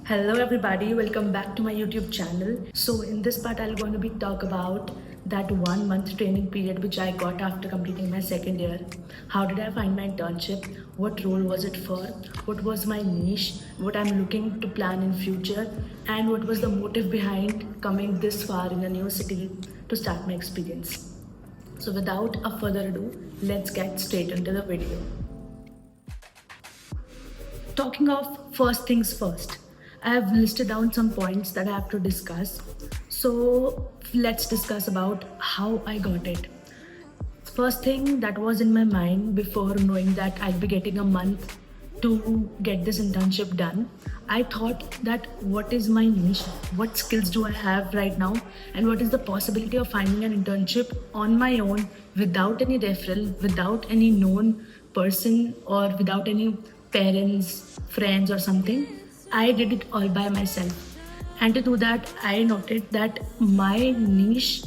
Hello everybody, welcome back to my YouTube channel. So in this part I'm going to be talk about that 1 month training period which I got after completing my second year. How did I find my internship? What role was it for? What was my niche? What I'm looking to plan in future? And what was the motive behind coming this far in a new city to start my experience? So without a further ado, let's get straight into the video. Talking of first things first, I have listed down some points that I have to discuss. So let's discuss about how I got it. First thing that was in my mind before knowing that I'll be getting a month to get this internship done, I thought that what is my niche, what skills do I have right now, and what is the possibility of finding an internship on my own without any referral, without any known person, or without any parents, friends, or something. I did it all by myself. And to do that, I noted that my niche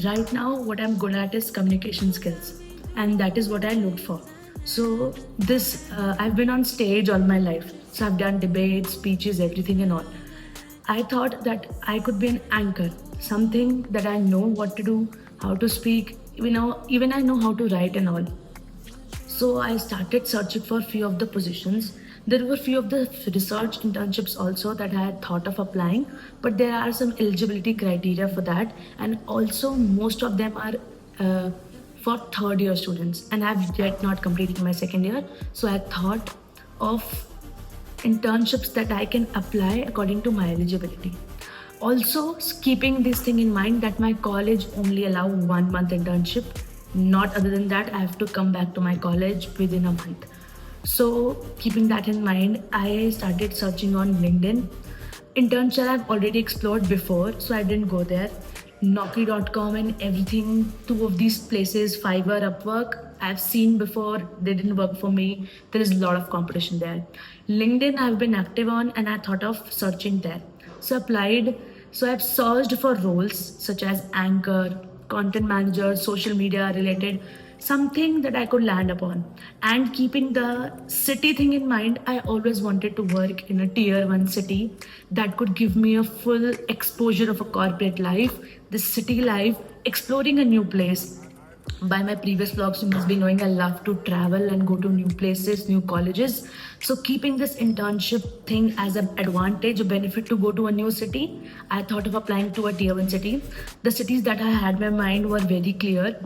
right now, what I'm good at is communication skills, and that is what I looked for. So this I've been on stage all my life, so I've done debates, speeches, everything and all. I thought that I could be an anchor, something that I know what to do, how to speak, even I know how to write and all. So I started searching for few of the positions. There were few of the research internships also that I had thought of applying, but there are some eligibility criteria for that, and also most of them are for third year students, and I've yet not completed my second year. So I thought of internships that I can apply according to my eligibility. Also, keeping this thing in mind that my college only allow 1 month internship, not other than that, I have to come back to my college within a month. So, keeping that in mind, I started searching on LinkedIn. Internship I've already explored before, so I didn't go there. Naukri.com and everything, two of these places, Fiverr, Upwork, I've seen before, they didn't work for me. There is a lot of competition there. LinkedIn I've been active on, and I thought of searching there. So applied. So I've searched for roles such as anchor, content manager, social media related, something that I could land upon. And keeping the city thing in mind, I always wanted to work in a tier one city that could give me a full exposure of a corporate life, the city life, exploring a new place. By my previous vlogs, you must be knowing I love to travel and go to new places, new colleges. So keeping this internship thing as an advantage, a benefit to go to a new city, I thought of applying to a tier one city. The cities that I had in my mind were very clear.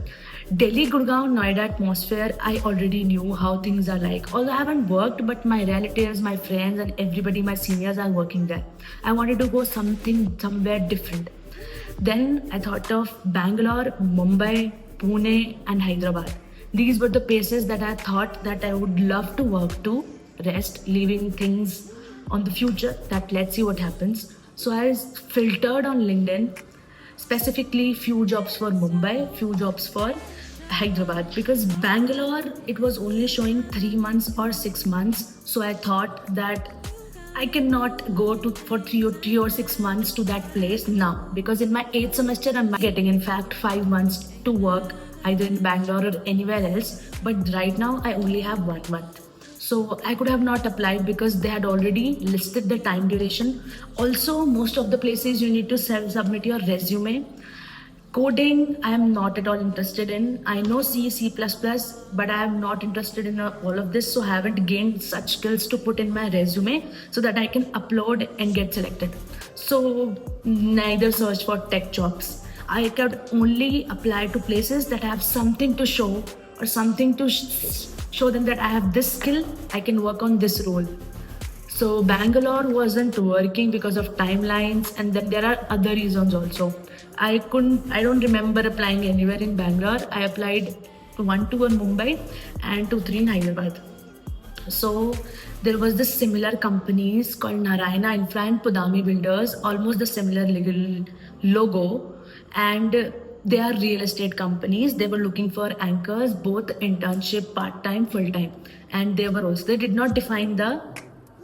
Delhi, Gurgaon, Noida atmosphere, I already knew how things are like. Although I haven't worked, but my relatives, my friends, and everybody, my seniors are working there. I wanted to go somewhere different. Then I thought of Bangalore, Mumbai, Pune, and Hyderabad. These were the places that I thought that I would love to work to, rest, leaving things on the future that let's see what happens. So I filtered on LinkedIn, specifically few jobs for Mumbai, few jobs for Hyderabad, because Bangalore it was only showing 3 months or 6 months. So I thought that I cannot go to for 3 or 6 months to that place now, because in my eighth semester I'm getting in fact 5 months to work either in Bangalore or anywhere else. But right now I only have 1 month. So I could have not applied because they had already listed the time duration. Also, most of the places you need to submit your resume. Coding, I am not at all interested in. I know C, C++, but I am not interested in all of this. So I haven't gained such skills to put in my resume so that I can upload and get selected. So neither search for tech jobs. I could only apply to places that have something to show or something to show them that I have this skill, I can work on this role. So Bangalore wasn't working because of timelines, and then there are other reasons also. I don't remember applying anywhere in Bangalore. I applied to 1-2 in Mumbai and 2-3 in Hyderabad. So there was this similar companies called Narayana Infra and Pudami Builders, almost the similar legal logo, and they are real estate companies. They were looking for anchors, both internship, part-time, full-time, and they did not define the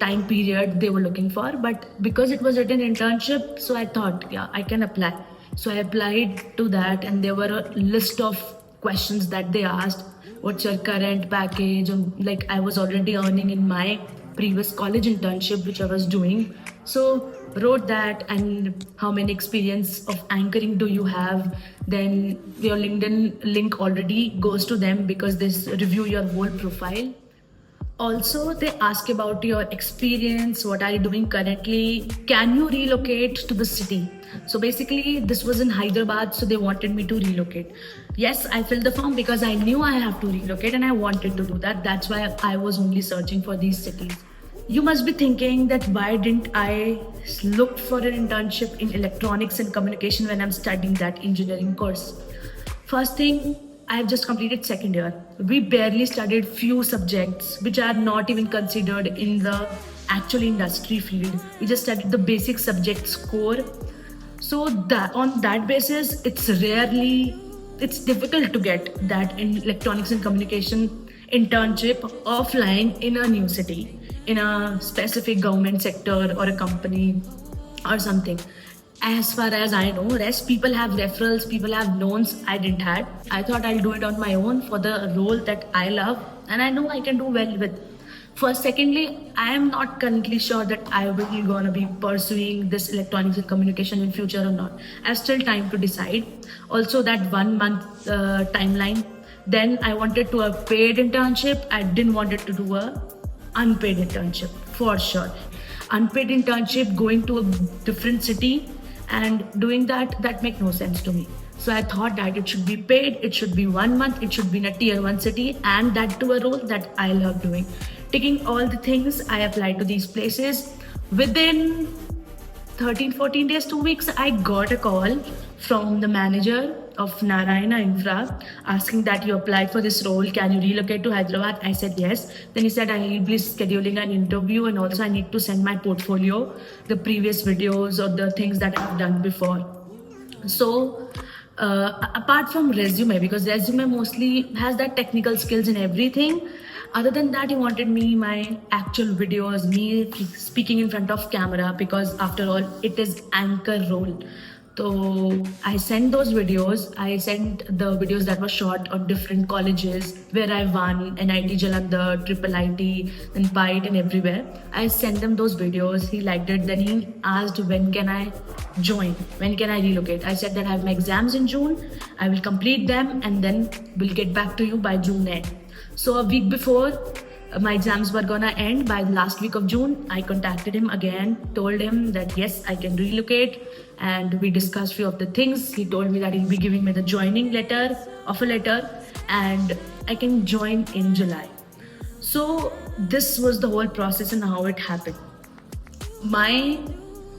time period they were looking for, but because it was written internship, so I thought, yeah, I can apply. So I applied to that, and there were a list of questions that they asked. What's your current package? And like I was already earning in my previous college internship which I was doing. So wrote that, and how many experience of anchoring do you have? Then your LinkedIn link already goes to them because they review your whole profile. Also, they ask about your experience, what are you doing currently, can you relocate to the city? So basically, this was in Hyderabad, so they wanted me to relocate. Yes, I filled the form because I knew I have to relocate and I wanted to do that. That's why I was only searching for these cities. You must be thinking that why didn't I look for an internship in electronics and communication when I'm studying that engineering course? First thing, I've just completed second year. We barely studied few subjects which are not even considered in the actual industry field. We just studied the basic subjects core. So that on that basis, it's difficult to get that in electronics and communication internship offline in a new city, in a specific government sector or a company or something. As far as I know, rest people have referrals, people have loans. I didn't had. I thought I'll do it on my own for the role that I love and I know I can do well with. First, secondly, I am not currently sure that I will be gonna be pursuing this electronics and communication in future or not. I have still time to decide. Also, that 1 month timeline. Then I wanted to a paid internship. I didn't want it to do a unpaid internship for sure. Unpaid internship going to a different city and doing that make no sense to me. So I thought that it should be paid, it should be 1 month, it should be in a tier 1 city, and that to a role that I love doing. Taking all the things, I applied to these places. Within 13-14 days, 2 weeks, I got a call from the manager of Narayana Infra asking that you applied for this role, can you relocate to Hyderabad? I said yes. Then he said I will be scheduling an interview and also I need to send my portfolio, the previous videos or the things that I've done before. So apart from resume, because resume mostly has that technical skills and everything, other than that, he wanted me, my actual videos, me speaking in front of camera, because after all, it is anchor role. So I sent those videos. I sent the videos that were shot on different colleges where I won, NIT Jalandhar, Triple IT, then PITE and everywhere. I sent them those videos. He liked it. Then he asked when can I join? When can I relocate? I said that I have my exams in June. I will complete them and then we'll get back to you by June end. So a week before my exams were gonna end, by the last week of June, I contacted him again, told him that yes, I can relocate, and we discussed few of the things. He told me that he'll be giving me the joining letter, offer letter, and I can join in July. So this was the whole process and how it happened. My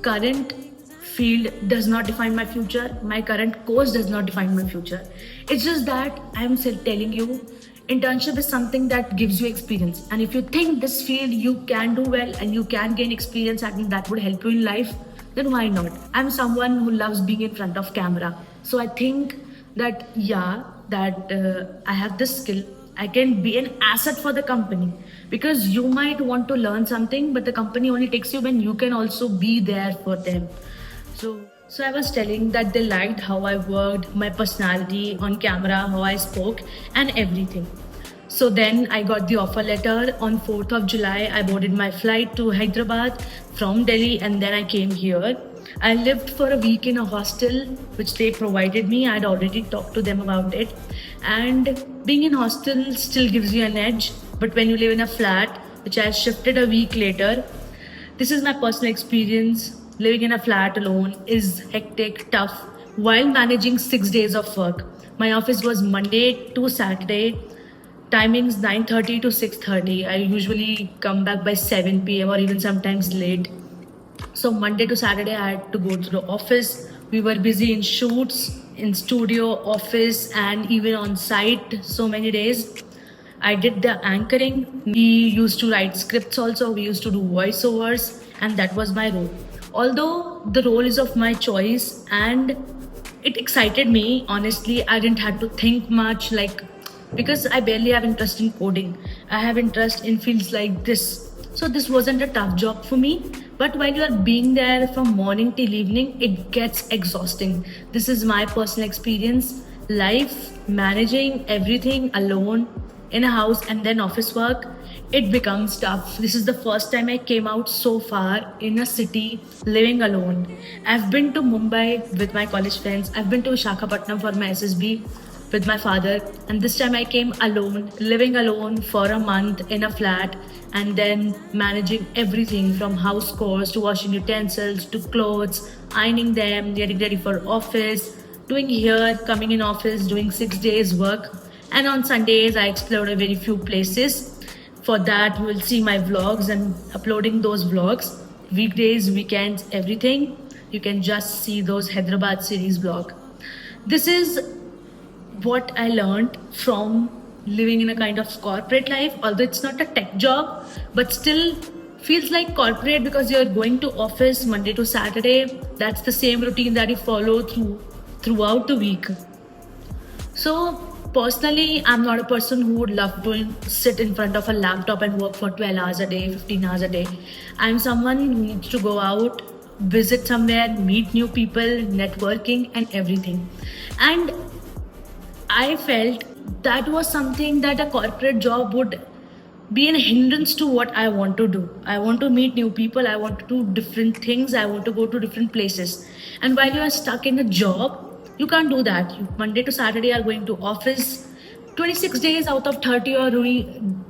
current field does not define my future. My current course does not define my future. It's just that I'm still telling you, internship is something that gives you experience, and if you think this field you can do well and you can gain experience and that would help you in life, then why not? I'm someone who loves being in front of camera, so I think that I have this skill. I can be an asset for the company, because you might want to learn something but the company only takes you when you can also be there for them. So I was telling that they liked how I worked, my personality on camera, how I spoke and everything. So then I got the offer letter. On 4th of July, I boarded my flight to Hyderabad from Delhi and then I came here. I lived for a week in a hostel which they provided me. I'd already talked to them about it. And being in hostel still gives you an edge. But when you live in a flat, which I shifted a week later, this is my personal experience. Living in a flat alone is hectic, tough, while managing 6 days of work. My office was Monday to Saturday, timings 9:30 to 6:30. I usually come back by 7 p.m. or even sometimes late. So Monday to Saturday, I had to go to the office. We were busy in shoots, in studio, office, and even on site so many days. I did the anchoring. We used to write scripts also. We used to do voiceovers, and that was my role. Although the role is of my choice and it excited me, honestly, I didn't have to think much, because I barely have interest in coding. I have interest in fields like this. So this wasn't a tough job for me. But while you are being there from morning till evening, it gets exhausting. This is my personal experience. Life, managing everything alone in a house and then office work, it becomes tough. This is the first time I came out so far in a city living alone. I've been to Mumbai with my college friends. I've been to Visakhapatnam for my SSB with my father. And this time I came alone, living alone for a month in a flat and then managing everything from house chores to washing utensils to clothes, ironing them, getting ready for office, doing here, coming in office, doing 6 days work. And on Sundays, I explored a very few places. For that, you will see my vlogs and uploading those vlogs. Weekdays, weekends, everything. You can just see those Hyderabad series vlog. This is what I learned from living in a kind of corporate life, although it's not a tech job, but still feels like corporate because you're going to office Monday to Saturday. That's the same routine that you follow throughout the week. So personally, I'm not a person who would love to sit in front of a laptop and work for 12 hours a day, 15 hours a day. I'm someone who needs to go out, visit somewhere, meet new people, networking and everything. And I felt that was something that a corporate job would be a hindrance to what I want to do. I want to meet new people, I want to do different things, I want to go to different places. And while you are stuck in a job, you can't do that. You, Monday to Saturday are going to office. 26 days out of 30 you are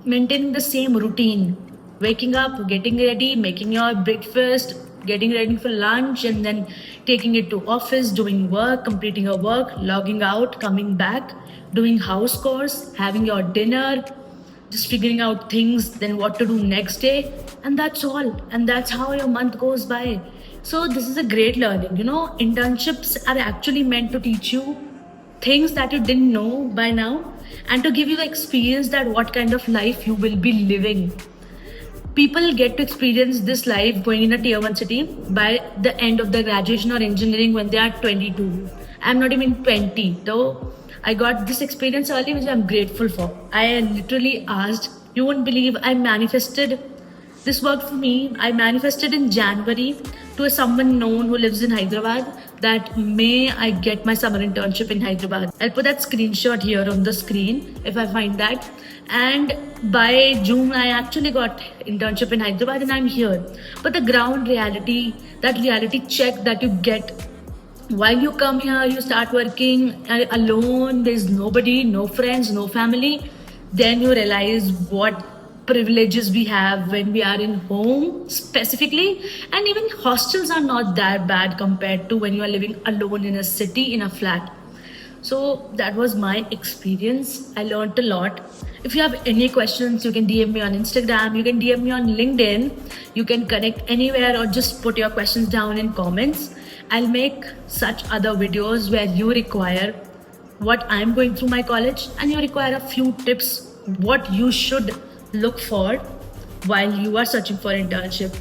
maintaining the same routine. Waking up, getting ready, making your breakfast, getting ready for lunch and then taking it to office, doing work, completing your work, logging out, coming back, doing house chores, having your dinner, just figuring out things, then what to do next day. And that's all. And that's how your month goes by. So this is a great learning. You know, internships are actually meant to teach you things that you didn't know by now and to give you the experience that what kind of life you will be living. People get to experience this life going in a tier 1 city by the end of their graduation or engineering when they are 22. I'm not even 20, though I got this experience early, which I'm grateful for. I literally asked, you won't believe, I manifested. This worked for me. I manifested in January to someone known who lives in Hyderabad that may I get my summer internship in Hyderabad. I'll put that screenshot here on the screen if I find that. And by June, I actually got internship in Hyderabad and I'm here. But the ground reality, that reality check that you get while you come here, you start working alone, there's nobody, no friends, no family, then you realize what privileges we have when we are in home specifically. And even hostels are not that bad compared to when you are living alone in a city in a flat. So that was my experience. I learned a lot. If you have any questions, you can DM me on Instagram, you can DM me on LinkedIn, you can connect anywhere or just put your questions down in comments. I'll make such other videos where you require what I'm going through my college and you require a few tips what you should look for while you are searching for internship.